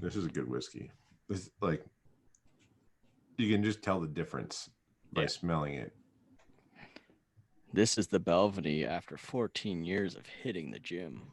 This is a good whiskey. This like you can just tell the difference by smelling it. This is the Balvenie after 14 years of hitting the gym.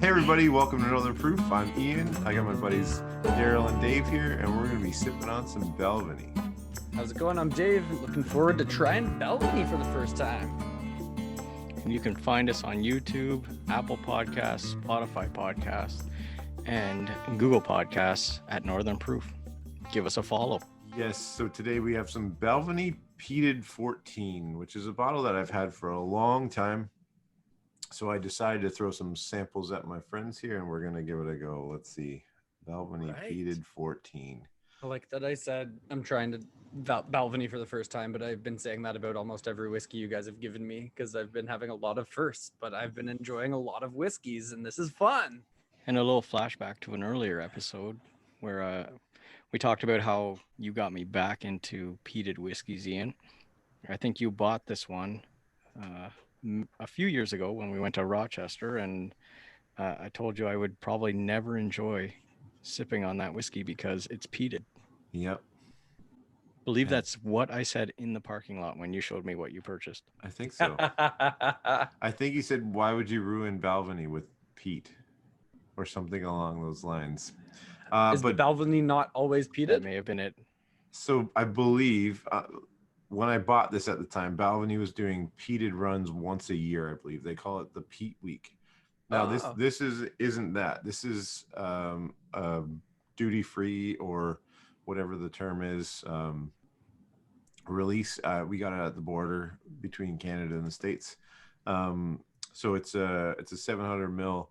Hey everybody, welcome to another proof. I'm Ian. I got my buddies Darryl and Dave here, and we're going to be sipping on some Balvenie. How's it going? I'm Dave. Looking forward to trying Balvenie for the first time. And you can find us on YouTube, Apple Podcasts, Spotify Podcasts, and Google Podcasts at Northern Proof. Give us a follow. Yes, so today we have some Balvenie Peated 14, which is a bottle that I've had for a long time. So I decided to throw some samples at my friends here, and we're going to give it a go. Let's see. Balvenie Peated 14. I like that I said I'm trying to Balvenie for the first time, but I've been saying that about almost every whiskey you guys have given me because I've been having a lot of firsts, but I've been enjoying a lot of whiskeys, and this is fun. And a little flashback to an earlier episode where we talked about how you got me back into peated whiskeys, Ian. I think you bought this one a few years ago when we went to Rochester, and I told you I would probably never enjoy sipping on that whiskey because it's peated. Yep. Believe that's what I said in the parking lot when you showed me what you purchased. I think so. I think you said, why would you ruin Balvenie with peat or something along those lines? Is but Balvenie not always peated? That may have been it. So I believe when I bought this at the time, Balvenie was doing peated runs once a year. I believe they call it the Peat Week. Now this isn't that. This is duty free or whatever the term is. Release. We got it at the border between Canada and the States. So it's a 700 ml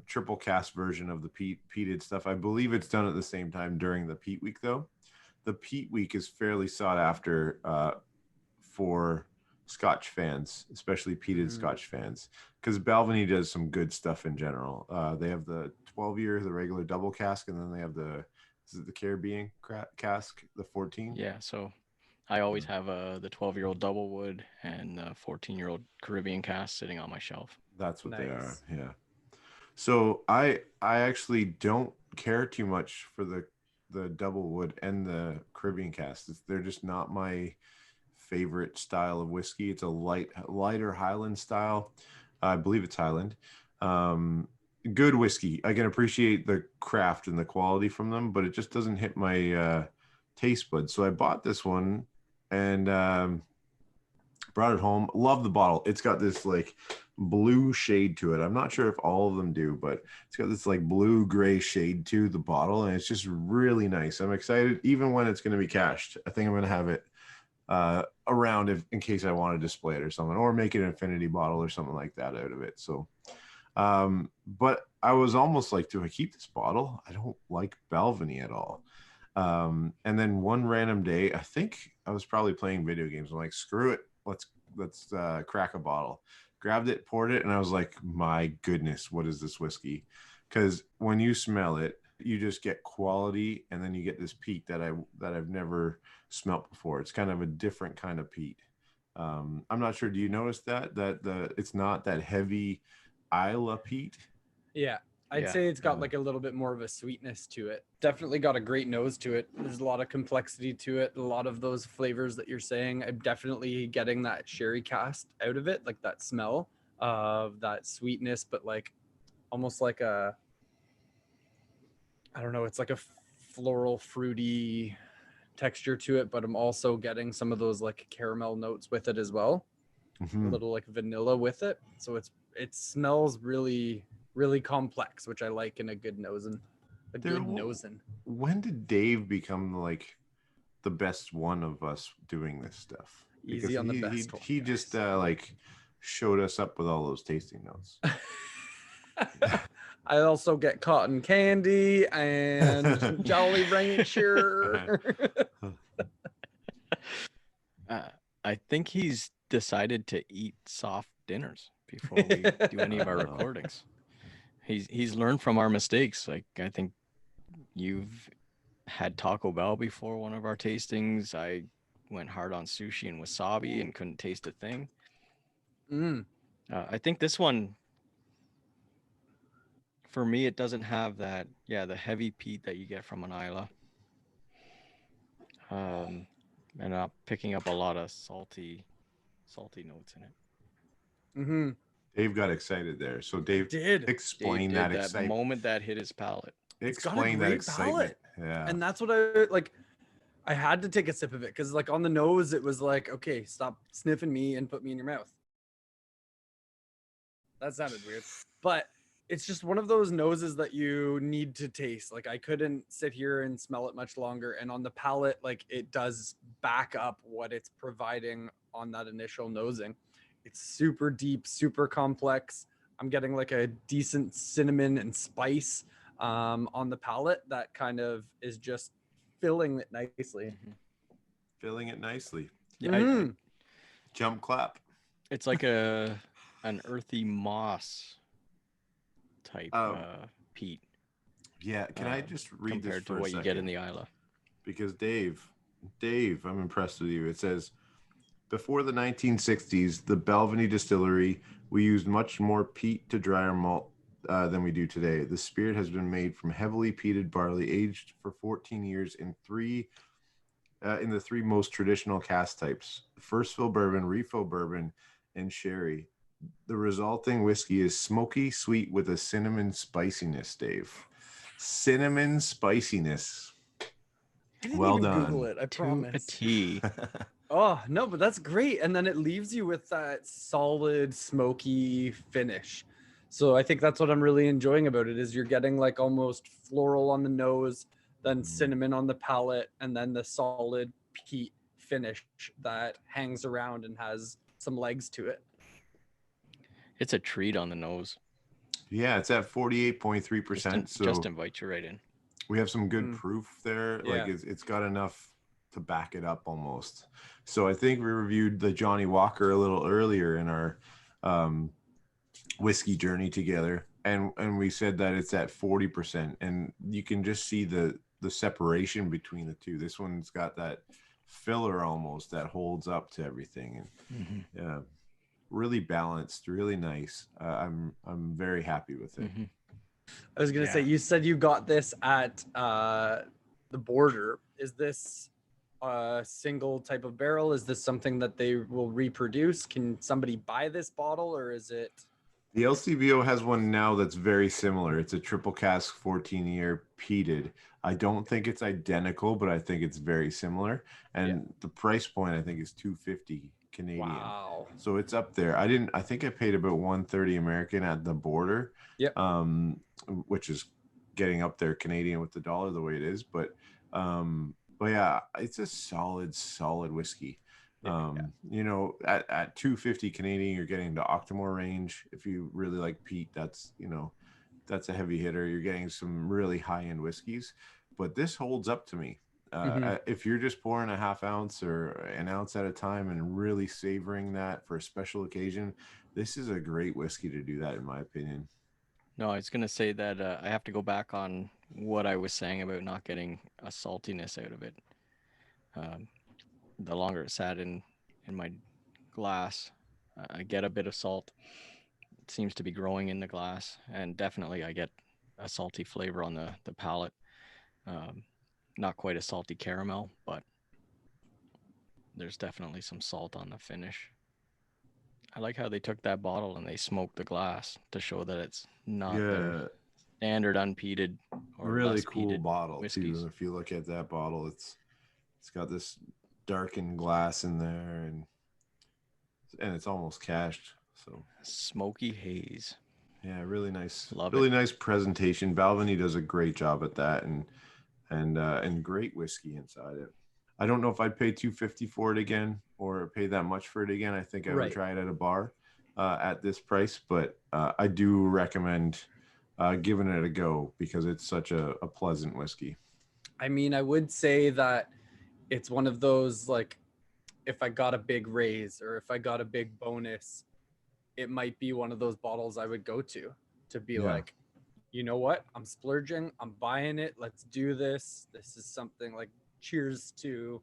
triple cask version of the peated stuff. I believe it's done at the same time during the Peat Week though. The Peat Week is fairly sought after for Scotch fans, especially peated Scotch fans, because Balvenie does some good stuff in general. They have the 12-year, the regular double cask, and then they have the Caribbean cask, the 14. Yeah, so I always have the 12-year-old double wood and the 14-year-old Caribbean cask sitting on my shelf. That's what they are, yeah. So I actually don't care too much for the double wood and the Caribbean cask. They're just not my favorite style of whiskey. It's a lighter Highland style. I believe it's Highland. Good whiskey. I can appreciate the craft and the quality from them, but it just doesn't hit my taste buds. So I bought this one and brought it home. Love the bottle. It's got this like blue shade to it. I'm not sure if all of them do, but it's got this like blue gray shade to the bottle, and it's just really nice. I'm excited even when it's going to be cashed. I think I'm going to have it around in case I want to display it or something, or make an infinity bottle or something like that out of it. So but I was almost like, do I keep this bottle? I don't like Balvenie at all. And then one random day, I think I was probably playing video games. I'm like, screw it, let's crack a bottle. Grabbed it, poured it, and I was like, my goodness, what is this whiskey? Because when you smell it, you just get quality, and then you get this peat that I've never smelt before. It's kind of a different kind of peat. I'm not sure. Do you notice that it's not that heavy Isla peat? Yeah, I'd say it's got like a little bit more of a sweetness to it. Definitely got a great nose to it. There's a lot of complexity to it. A lot of those flavors that you're saying, I'm definitely getting that sherry cast out of it, like that smell of that sweetness, but like almost like I don't know, it's like a floral, fruity texture to it, but I'm also getting some of those like caramel notes with it as well. A little like vanilla with it. So it smells really, really complex, which I like in a good nosing. When did Dave become like the best one of us doing this stuff? Because easy on the best one. He just like showed us up with all those tasting notes. I also get cotton candy and Jolly Rancher. I think he's decided to eat soft dinners before we do any of our recordings. He's learned from our mistakes. Like, I think you've had Taco Bell before one of our tastings. I went hard on sushi and wasabi and couldn't taste a thing. Mm. I think this one, for me, it doesn't have that, the heavy peat that you get from an Isla. And not picking up a lot of salty notes in it. Mm-hmm. Dave got excited there. So Dave, Did. Dave explain did that that excitement. moment that hit his palate. It's got a Explain that great excitement. palate. Yeah. And that's what I like. I had to take a sip of it because, like, on the nose, it was like, okay, stop sniffing me and put me in your mouth. That sounded weird, but it's just one of those noses that you need to taste. Like, I couldn't sit here and smell it much longer. And on the palate, like, it does back up what it's providing on that initial nosing. It's super deep, super complex. I'm getting like a decent cinnamon and spice on the palate that kind of is just filling it nicely. Filling it nicely. Yeah, Mhm. Jump clap. it's like an earthy moss type peat. Yeah. Can I just read this compared for to a what you second? get in the Isla? Because Dave, I'm impressed with you. It says, before the 1960s, the Balvenie distillery, we used much more peat to dry our malt than we do today. The spirit has been made from heavily peated barley, aged for 14 years in the three most traditional cask types: first fill bourbon, refill bourbon, and sherry. The resulting whiskey is smoky, sweet with a cinnamon spiciness, Dave. Cinnamon spiciness. I didn't Well even done. Google it, I To a promise. T. Oh, no, but that's great. And then it leaves you with that solid, smoky finish. So I think that's what I'm really enjoying about it is you're getting like almost floral on the nose, then cinnamon on the palate, and then the solid peat finish that hangs around and has some legs to it. It's a treat on the nose. Yeah, it's at 48.3%. So Just invite you right in. we have some good Mm. proof there. Yeah. Like it's got enough to back it up almost. So I think we reviewed the Johnny Walker a little earlier in our whiskey journey together, and we said that it's at 40%, and you can just see the separation between the two. This one's got that filler almost that holds up to everything, and yeah, really balanced, really nice. I'm very happy with it. I was gonna say, you said you got this at the border. Is this a single type of barrel? Is this something that they will reproduce? Can somebody buy this bottle, or is it? The LCBO has one now that's very similar. It's a triple cask 14-year peated. I don't think it's identical, but I think it's very similar. And the price point I think is $250 Canadian. Wow. So it's up there. I think I paid about $130 American at the border. Yep. Which is getting up there Canadian with the dollar the way it is. But yeah, it's a solid whiskey. You know, at 250 Canadian, you're getting the Octomore range. If you really like peat, that's a heavy hitter. You're getting some really high-end whiskeys, but this holds up to me. If you're just pouring a half ounce or an ounce at a time and really savoring that for a special occasion, this is a great whiskey to do that, in my opinion. No, I was gonna say that I have to go back on what I was saying about not getting a saltiness out of it. The longer it sat in my glass, I get a bit of salt. It seems to be growing in the glass, and definitely I get a salty flavor on the palate. Not quite a salty caramel, but there's definitely some salt on the finish. I like how they took that bottle and they smoked the glass to show that it's not the standard unpeated or really less cool peated bottle whiskeys. too. If you look at that bottle, it's got this darkened glass in there, and it's almost cashed. So Smoky haze. yeah, really nice. Love really it. nice presentation. Balvenie does a great job at that, and great whiskey inside it. I don't know if I'd pay $250 for it again or pay that much for it again. I think I would try it at a bar at this price, but I do recommend giving it a go because it's such a pleasant whiskey. I mean, I would say that it's one of those, like, if I got a big raise or if I got a big bonus, it might be one of those bottles I would go to be like, you know what? I'm splurging. I'm buying it. Let's do this. This is something like, cheers to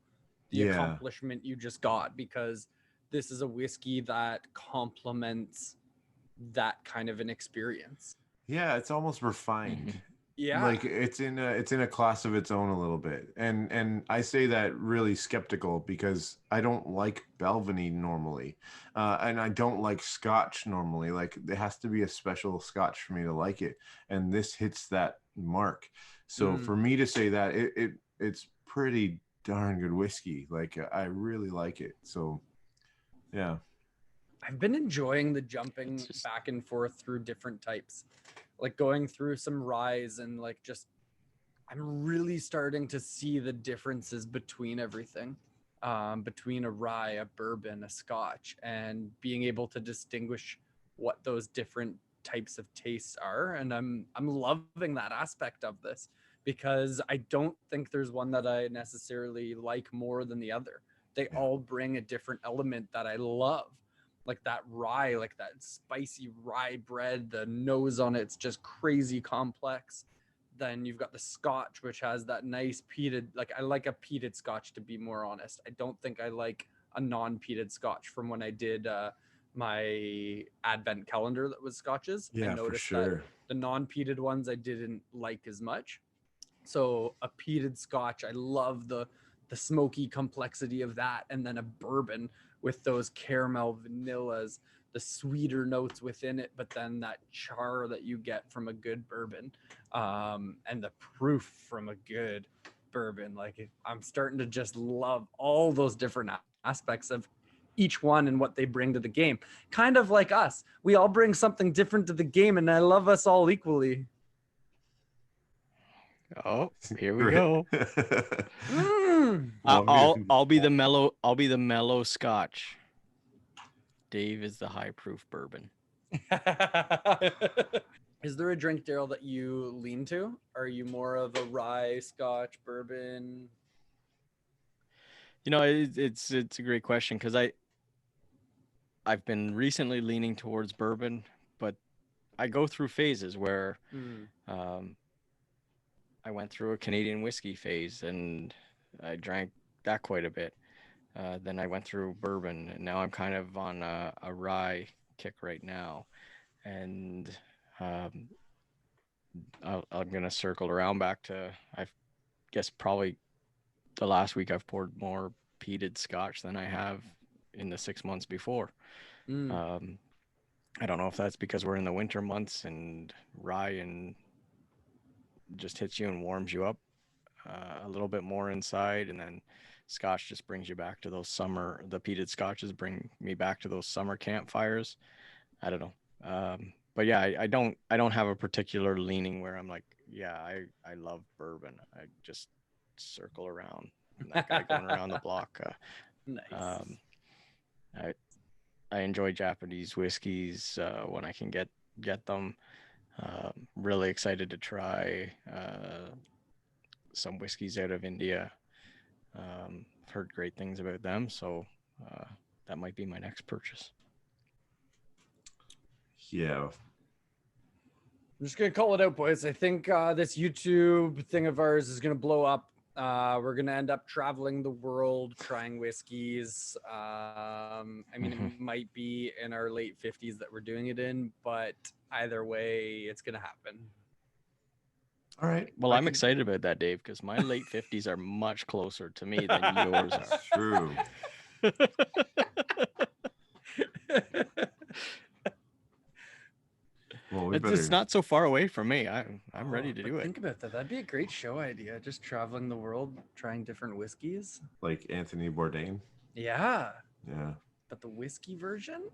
the accomplishment you just got, because this is a whiskey that complements that kind of an experience. Yeah, it's almost refined. Yeah. Like it's in a class of its own a little bit. And I say that really skeptical because I don't like Balvenie normally. And I don't like Scotch normally. Like there has to be a special Scotch for me to like it. And this hits that mark. So for me to say that it's pretty darn good whiskey. Like I really like it. So yeah. I've been enjoying the jumping back and forth through different types, like going through some ryes, and like just I'm really starting to see the differences between everything, between a rye, a bourbon, a Scotch, and being able to distinguish what those different types of tastes are. And I'm loving that aspect of this, because I don't think there's one that I necessarily like more than the other. They all bring a different element that I love. Like that rye, like that spicy rye bread, the nose on it's just crazy complex. Then you've got the Scotch, which has that nice peated, like I like a peated Scotch, to be more honest. I don't think I like a non-peated Scotch from when I did my advent calendar that was Scotches. Yeah, I noticed for sure. that the non-peated ones I didn't like as much. So a peated Scotch, I love the smoky complexity of that. And then a bourbon with those caramel vanillas, the sweeter notes within it, but then that char that you get from a good bourbon, and the proof from a good bourbon. Like I'm starting to just love all those different aspects of each one and what they bring to the game. Kind of like us. We all bring something different to the game, and I love us all equally. Oh, here we go. Mm. I'll be the mellow Scotch. Dave is the high proof bourbon. Is there a drink, Darryl, that you lean to? Are you more of a rye, Scotch, bourbon? You know, it's a great question, because I've been recently leaning towards bourbon, but I go through phases where I went through a Canadian whiskey phase and I drank that quite a bit. Then I went through bourbon, and now I'm kind of on a rye kick right now. And I'm going to circle around back to, I guess, probably the last week I've poured more peated Scotch than I have in the 6 months before. I don't know if that's because we're in the winter months and rye and just hits you and warms you up a little bit more inside, and then Scotch just brings you back to those the peated Scotches bring me back to those summer campfires. I don't know. But yeah, I don't have a particular leaning where I'm like, yeah, I love bourbon. I just circle around. I'm that guy going around the block. Nice. I enjoy Japanese whiskeys when I can get them. Really excited to try some whiskeys out of India. Heard great things about them, so that might be my next purchase. Yeah. I'm just going to call it out, boys. I think this YouTube thing of ours is going to blow up. We're going to end up traveling the world, trying whiskeys. I mean, it might be in our late 50s that we're doing it in, but either way, it's going to happen. All right. Well, I'm excited about that, Dave, because my late 50s are much closer to me than yours are. That's true. Well, it's not so far away from me. I'm ready to do it. Think about that. That'd be a great show idea. Just traveling the world, trying different whiskeys. Like Anthony Bourdain. Yeah. Yeah. But the whiskey version?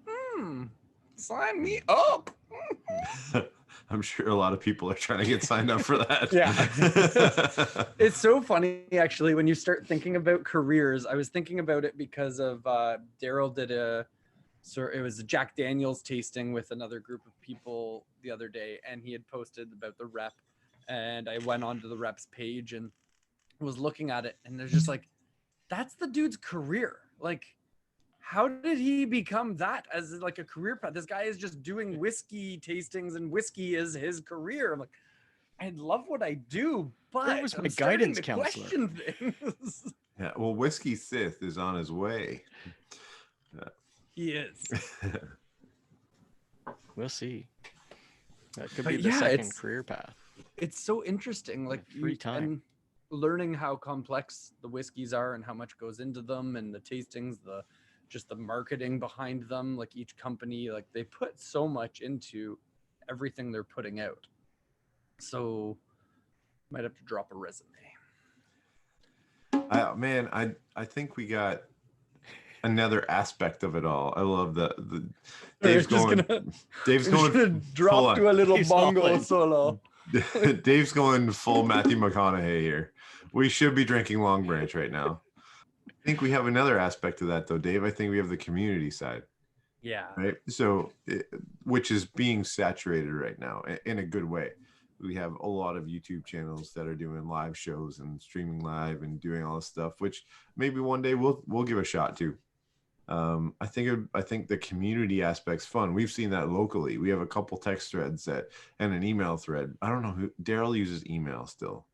Sign me up. I'm sure a lot of people are trying to get signed up for that. Yeah. It's so funny, actually, when you start thinking about careers. I was thinking about it because of Darryl did it was a Jack Daniels tasting with another group of people the other day, and he had posted about the rep, and I went onto the rep's page and was looking at it, and there's just like, that's the dude's career. Like, how did he become that as like a career path? This guy is just doing whiskey tastings, and whiskey is his career. I'm like, I love what I do, but Where was I'm my starting guidance to counselor? question things. Yeah, well, Whiskey Sith is on his way. He is. We'll see. That could But be the yeah, second career path. It's so interesting, like Free time. and learning how complex the whiskeys are and how much goes into them, and the tastings, just the marketing behind them. Like each company, like they put so much into everything they're putting out. So might have to drop a resume. I think we got another aspect of it all. I love the Dave's Dave's going gonna drop to a little He's all bongo in. solo. Dave's going full Matthew McConaughey here. We should be drinking Long Branch right now. I think we have another aspect of that though, Dave. I think we have the community side. Yeah. Right. So, which is being saturated right now in a good way. We have a lot of YouTube channels that are doing live shows and streaming live and doing all this stuff, which maybe one day we'll give a shot to. I think the community aspect's fun. We've seen that locally. We have a couple text threads and an email thread. I don't know who Darryl uses email still.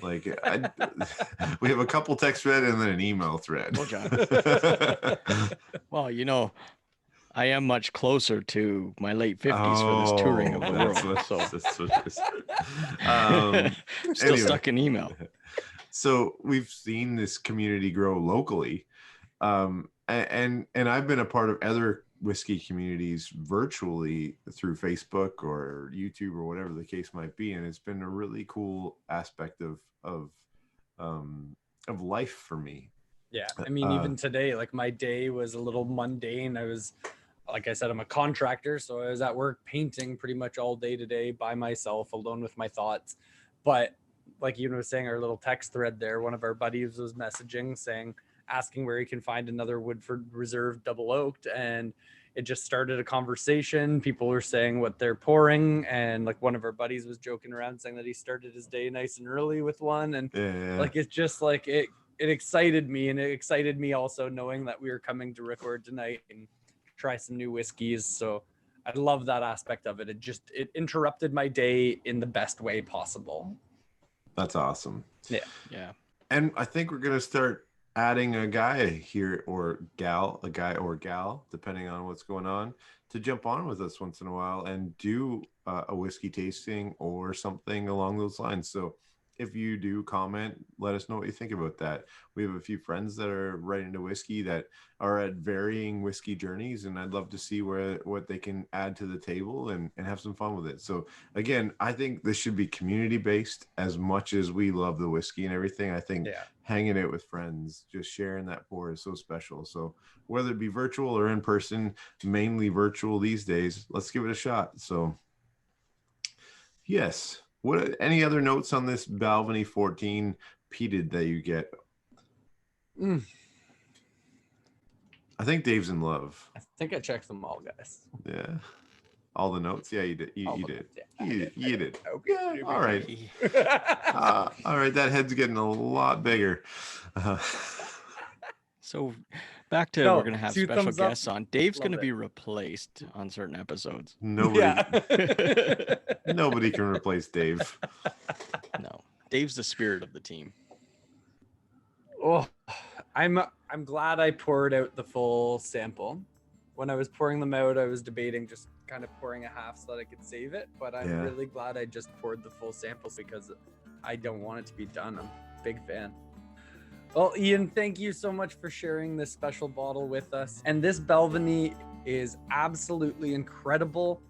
Like we have a couple text thread and then an email thread. Well, John. Well, you know, I am much closer to my late 50s for this touring of the world. That's what it is. Still stuck in email. So we've seen this community grow locally. And I've been a part of other whiskey communities virtually through Facebook or YouTube or whatever the case might be. And it's been a really cool aspect of life for me. Yeah. I mean, even today, like my day was a little mundane. Like I said, I'm a contractor, so I was at work painting pretty much all day today by myself, alone with my thoughts. But like you were saying, our little text thread there, one of our buddies was messaging asking where he can find another Woodford Reserve double oaked, and it just started a conversation. People were saying what they're pouring, and like one of our buddies was joking around saying that he started his day nice and early with one, and like it's just like it excited me, and it excited me also knowing that we were coming to record tonight and try some new whiskeys. So I love that aspect of it. It interrupted my day in the best way possible. That's awesome. Yeah. And I think we're gonna start adding a guy here or gal, depending on what's going on, to jump on with us once in a while and do a whiskey tasting or something along those lines. So if you do comment, let us know what you think about that. We have a few friends that are right into whiskey that are at varying whiskey journeys, and I'd love to see what they can add to the table and have some fun with it. So again, I think this should be community based as much as we love the whiskey and everything. I think hanging out with friends, just sharing that pour is so special. So whether it be virtual or in person, mainly virtual these days, let's give it a shot. So yes. Any other notes on this Balvenie 14 peated that you get? I think Dave's in love. I think I checked them all, guys. Yeah. All the notes? Yeah, you did. You did. Yeah. You did. Okay. All right. All right. That head's getting a lot bigger. So back to we're going to have special guests on. Dave's going to be replaced on certain episodes. Nobody can replace Dave. No. Dave's the spirit of the team. Oh, I'm glad I poured out the full sample. When I was pouring them out, I was debating just kind of pouring a half so that I could save it, but I'm really glad I just poured the full sample because I don't want it to be done. I'm a big fan. Well, Ian, thank you so much for sharing this special bottle with us. And this Balvenie is absolutely incredible.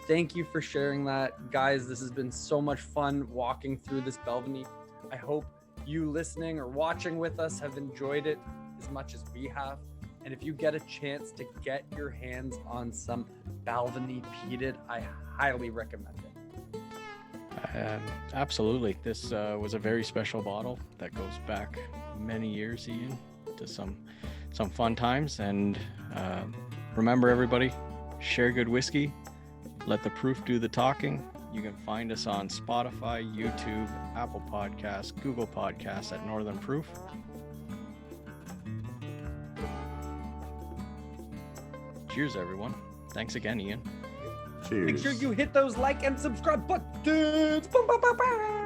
Thank you for sharing that. Guys, this has been so much fun walking through this Balvenie. I hope you listening or watching with us have enjoyed it as much as we have. And if you get a chance to get your hands on some Balvenie Peated, I highly recommend it. Absolutely. This was a very special bottle that goes back many years, Ian, to some fun times. And remember, everybody, share good whiskey. Let the proof do the talking. You can find us on Spotify, YouTube, Apple Podcasts, Google Podcasts at Northern Proof. Cheers, everyone. Thanks again, Ian. Cheers. Make sure you hit those like and subscribe buttons. Boom, boom, boom, boom.